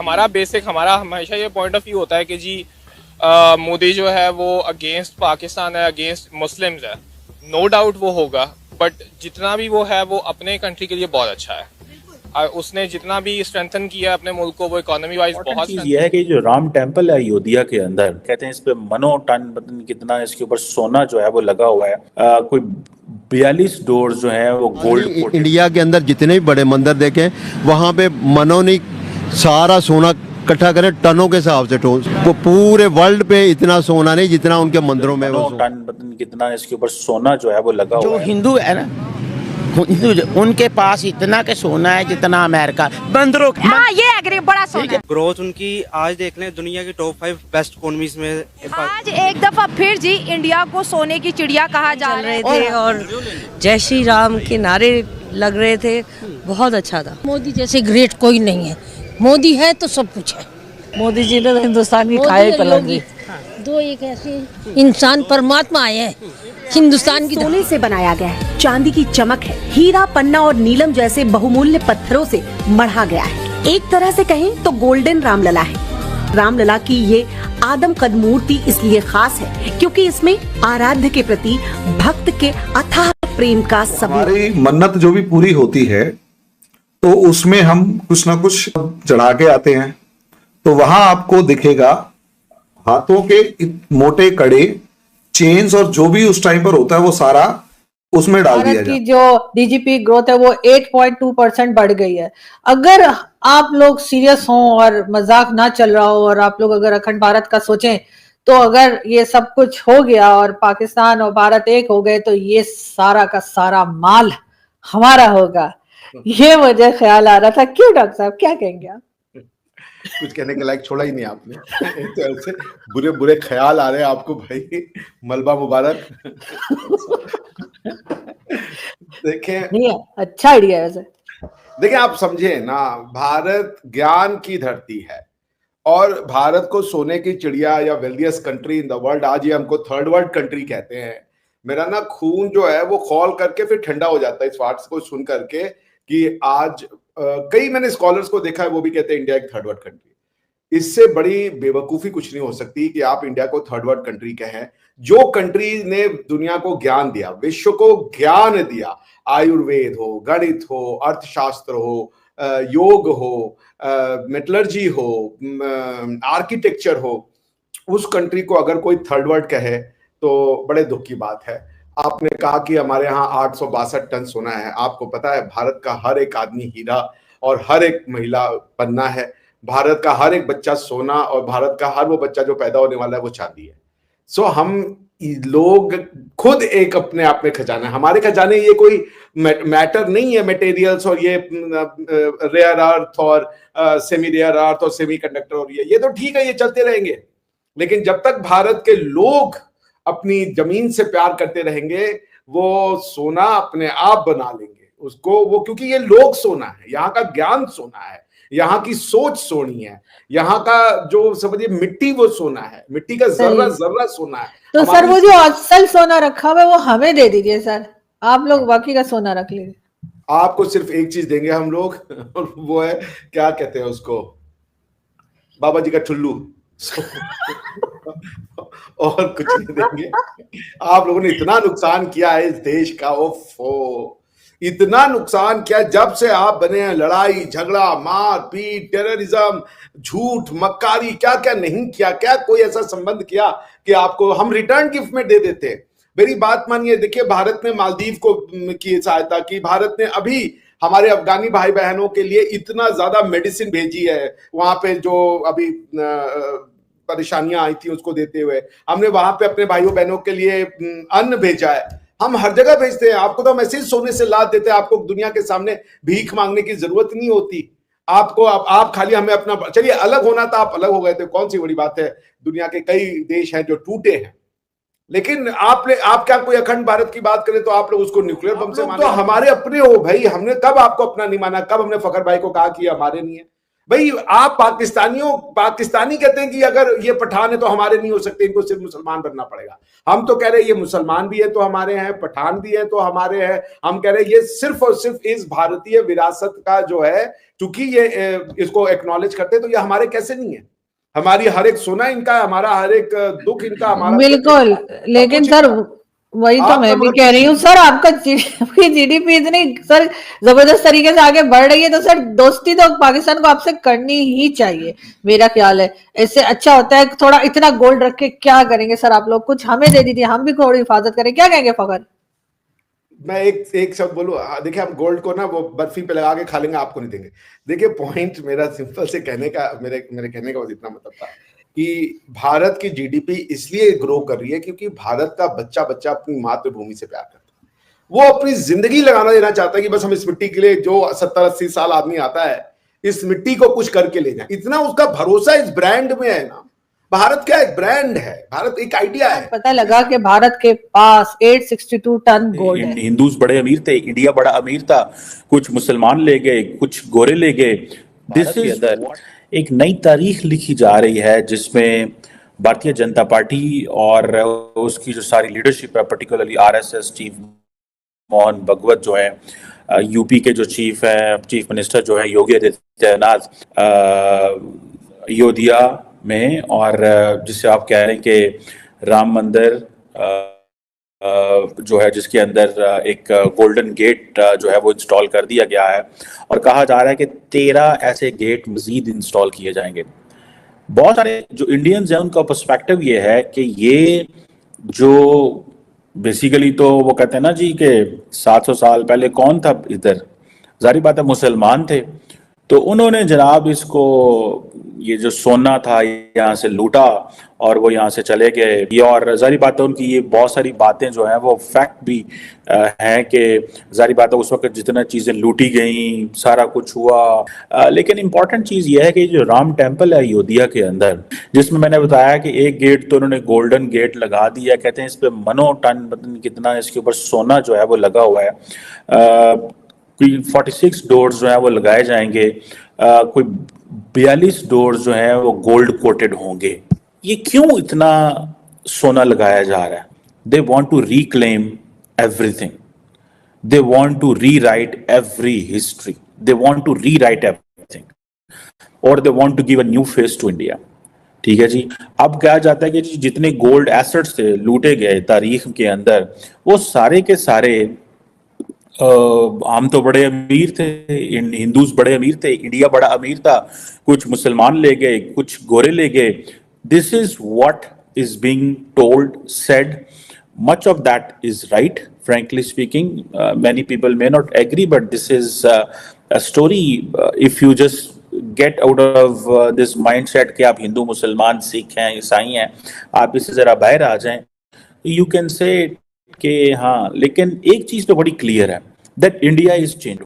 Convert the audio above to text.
हमारा हमेशा ये पॉइंट ऑफ व्यू होता है कि जी मोदी जो है वो अगेंस्ट पाकिस्तान है, अगेंस्ट मुस्लिम्स है। नो डाउट वो होगा, बट जितना भी वो है वो अपने कंट्री के लिए बहुत अच्छा है। उसने जितना भी स्ट्रेंथन किया अपने मुल्क को, वो इकोनॉमी वाइज बहुत चीज ये है कि जो राम टेम्पल है अयोध्या के अंदर, कहते हैं इस पे मनो टन पता नहीं कितना इसके ऊपर सोना जो है वो लगा हुआ है। कोई 42 डोर जो है वो गोल्ड। इंडिया के अंदर जितने भी बड़े मंदिर देखें वहाँ पे मनो नहीं सारा सोना इकट्ठा करें टनों के हिसाब से। वो पूरे वर्ल्ड पे इतना सोना नहीं जितना उनके मंदिरों में वो टन पता नहीं कितना इसके ऊपर सोना जो है वो लगा हुआ है। जो हिंदू है ना, उनके पास इतना के सोना है जितना अमेरिका बंदरों। हाँ, ये एग्री, बड़ा सोना है। ग्रोथ उनकी आज देख लें दुनिया की टॉप 5 बेस्ट इकोनॉमीज में। आज एक दफा फिर जी इंडिया को सोने की चिड़िया कहा जा रहे थे और जय श्री राम के नारे लग रहे थे। बहुत अच्छा था। मोदी जैसे ग्रेट कोई नहीं है। मोदी है तो सब कुछ है। मोदी जी ने तो हिंदुस्तान की खाए पलट दी। दो एक ऐसे इंसान परमात्मा आए हैं हिंदुस्तान की। सोने से बनाया गया है, चांदी की चमक है, हीरा, पन्ना और नीलम जैसे बहुमूल्य पत्थरों से मढ़ा गया है। एक तरह से कहें तो गोल्डन रामलला है। रामलला की ये आदम कद मूर्ति इसलिए खास है क्योंकि इसमें आराध्य के प्रति भक्त के अथाह प्रेम का सबूत। हमारी मन्नत जो भी पूरी होती है तो उसमें हम कुछ ना कुछ चढ़ा के आते हैं, तो वहां आपको दिखेगा हाथों के मोटे कड़े, चेन्स और जो भी उस टाइम पर होता है वो सारा उसमें डाल दिया जाता है। जो डीजीपी ग्रोथ है वो 8.2% बढ़ गई है। अगर आप लोग सीरियस हों और मजाक ना चल रहा हो और आप लोग अगर अखंड भारत का सोचें, तो अगर ये सब कुछ हो गया और पाकिस्तान और भारत एक हो गए तो ये सारा का सारा माल हमारा होगा। ये मुझे ख्याल आ रहा था। क्यों डॉक्टर साहब, क्या कहेंगे आप? कुछ कहने के लायक छोड़ा ही नहीं आपने। तो ऐसे बुरे बुरे ख्याल आ रहे हैं आपको भाई। मलबा मुबारक। देखें, नहीं, अच्छा आइडिया है वैसे। देखिए, आप समझे ना, भारत ज्ञान की धरती है और भारत को सोने की चिड़िया या wealthiest country in the world, आज ये हमको थर्ड वर्ल्ड कंट्री कहते हैं। मेरा ना खून जो है वो खौल करके फिर ठंडा हो जाता है इस बात को सुन करके कि आज कई मैंने स्कॉलर्स को देखा है, वो भी कहते हैं इंडिया एक थर्ड वर्ल्ड कंट्री। इससे बड़ी बेवकूफी कुछ नहीं हो सकती कि आप इंडिया को थर्ड वर्ल्ड कंट्री कहें। जो कंट्री ने दुनिया को ज्ञान दिया, विश्व को ज्ञान दिया, आयुर्वेद हो, गणित हो, अर्थशास्त्र हो, योग हो, मेटलर्जी हो, आर्किटेक्चर हो, उस कंट्री को अगर कोई थर्ड वर्ल्ड कहे तो बड़े दुख की बात है। आपने कहा कि हमारे यहाँ 862 टन सोना है। आपको पता है भारत का हर एक आदमी हीरा और हर एक महिला पन्ना है। भारत का हर एक बच्चा सोना और भारत का हर वो बच्चा जो पैदा होने वाला है वो चांदी है। सो हम लोग खुद एक अपने आप में खजाना है। हमारे खजाने ये कोई मैटर नहीं है, मटेरियल्स और ये रेयर अर्थ और सेमी रेयर अर्थ और सेमी कंडक्टर और ये तो ठीक है, ये चलते रहेंगे। लेकिन जब तक भारत के लोग अपनी जमीन से प्यार करते रहेंगे, वो सोना अपने आप बना लेंगे उसको। वो क्योंकि ये लोग सोना है, यहाँ का ज्ञान सोना है, यहाँ की सोच सोनी है, यहाँ का जो समझिए मिट्टी वो सोना है, मिट्टी का जर्रा जर्रा सोना है। तो सर वो जो असल सोना रखा हुआ है वो हमें दे दीजिए सर, आप लोग बाकी का सोना रख लीजिए। आपको सिर्फ एक चीज देंगे हम लोग, और वो है, क्या कहते हैं उसको, बाबा जी का ठुल्लू। और कुछ नहीं देंगे। आप लोगों ने इतना नुकसान किया है इस देश का, ओफो, इतना नुकसान किया। जब से आप बने हैं, लड़ाई झगड़ा, मार पीट, टेररिज्म, झूठ, मक्कारी, क्या क्या नहीं किया। क्या कोई ऐसा संबंध किया कि आपको हम रिटर्न गिफ्ट में दे देते? मेरी बात मानिए। देखिए, भारत ने मालदीव को की सहायता की, भारत ने अभी हमारे अफगानी भाई बहनों के लिए इतना ज्यादा मेडिसिन भेजी है, वहां पे जो अभी परेशानियां आई थी उसको देते हुए। हमने वहां पे अपने भाइयों बहनों के लिए अन्न भेजा है। हम हर जगह भेजते हैं। आपको तो मैसेज सोने से लाद देते हैं। आपको दुनिया के सामने भीख मांगने की जरूरत नहीं होती आपको। आप खाली हमें अपना, चलिए अलग होना था, आप अलग हो गए थे, कौन सी बड़ी बात है। दुनिया के कई देश हैं जो टूटे हैं, लेकिन आप क्या कोई अखंड भारत की बात करें तो आप लोग उसको न्यूक्लियर बम से माने। तो हमारे अपने हो भाई, हमने कब आपको अपना नहीं माना? कब हमने फखर भाई को कहा कि हमारे नहीं है? भाई आप पाकिस्तानी कहते हैं कि अगर ये पठान है तो हमारे नहीं हो सकते, इनको सिर्फ मुसलमान बनना पड़ेगा। हम तो कह रहे हैं ये मुसलमान भी है तो हमारे हैं, पठान भी है तो हमारे हैं। हम कह रहे हैं ये सिर्फ और सिर्फ इस भारतीय विरासत का जो है, चूंकि ये इसको एक्नॉलेज करते हैं तो ये हमारे कैसे नहीं है। हमारी हर एक सोना इनका, हमारा हर एक दुख इनका, हमारा बिल्कुल। लेकिन सर वही तो मैं भी कह रही हूँ सर, आपका जीडीपी इतनी सर जबरदस्त तरीके से आगे बढ़ रही है, तो सर दोस्ती तो पाकिस्तान को आपसे करनी ही चाहिए, मेरा ख्याल है। इससे अच्छा होता है थोड़ा, इतना गोल्ड रख के क्या करेंगे सर आप लोग, कुछ हमें दे दीजिए, हम भी थोड़ी हिफाजत करें। क्या कहेंगे फखर? मैं एक शब्द बोलूं, देखिए हम गोल्ड को ना वो बर्फी पे लगा के खा लेंगे, आपको नहीं देंगे। देखिए पॉइंट मेरा सिंपल से कहने का, मेरे कहने का बस इतना मतलब था कि भारत की जीडीपी इसलिए ग्रो कर रही है क्योंकि भारत का बच्चा अपनी मातृभूमि से प्यार करता है। वो अपनी जिंदगी लगाना देना चाहता है कि बस हम इस मिट्टी के लिए, जो 70-80 साल आदमी आता है, इस मिट्टी को कुछ करके ले जाए। इतना उसका भरोसा इस ब्रांड में है ना। भारत क्या एक ब्रांड है, भारत एक आइडिया है। पता लगा कि भारत के पास 862 टन गोल्ड है। हिंदूज बड़े अमीर थे, इंडिया बड़ा अमीर था, कुछ मुसलमान ले गए, कुछ गोरे ले गए। दिस इज एक नई तारीख लिखी जा रही है जिसमें भारतीय जनता पार्टी और उसकी जो सारी लीडरशिप है, पर्टिकुलरली आरएसएस चीफ मोहन भगवत जो है, यूपी के जो चीफ मिनिस्टर जो है योगी आदित्यनाथ, अयोध्या में, और जिसे आप कह रहे हैं कि राम मंदिर जो है जिसके अंदर एक गोल्डन गेट जो है वो इंस्टॉल कर दिया गया है, और कहा जा रहा है कि 13 ऐसे गेट मजीद इंस्टॉल किए जाएंगे। बहुत सारे जो इंडियंस हैं उनका पर्सपेक्टिव ये है कि ये जो बेसिकली, तो वो कहते हैं ना जी कि 700 साल पहले कौन था इधर, जारी बात है मुसलमान थे, तो उन्होंने जनाब इसको, ये जो सोना था यहाँ से लूटा और वो यहाँ से चले गए। ये और जारी बात है उनकी ये बहुत सारी बातें जो हैं वो फैक्ट भी हैं कि जारी बात है उस वक्त जितना चीज़ें लूटी गई, सारा कुछ हुआ। लेकिन इम्पॉर्टेंट चीज़ ये है कि जो राम टेम्पल है अयोध्या के अंदर, जिसमें मैंने बताया कि एक गेट तो उन्होंने गोल्डन गेट लगा दिया, कहते हैं इस पर मनो टन कितना इसके ऊपर सोना जो है वो लगा हुआ है। कोई 46 डोर्स जो है वो लगाए जाएंगे, कोई 42 डोर्स जो है वो गोल्ड कोटेड होंगे। ये क्यों इतना सोना लगाया जा रहा है? They want to reclaim everything, they want to rewrite every history, they want to rewrite everything, और they want to give a new face to India. ठीक है जी। अब कहा जाता है कि जितने गोल्ड एसेट्स थे लूटे गए तारीख के अंदर, वो सारे के सारे, हम तो बड़े अमीर थे, हिंदूज बड़े अमीर थे, इंडिया बड़ा अमीर था, कुछ मुसलमान ले गए, कुछ गोरे ले गए। This is what is being told, said. Much of that is right, frankly speaking. Many people may not agree, but this is a story. If you just get out of this mindset कि आप हिंदू, मुसलमान, सिख हैं, ईसाई हैं, आप इससे जरा बाहर आ जाएं, you can say कि हाँ। लेकिन एक चीज तो बड़ी क्लियर है, that India is changed.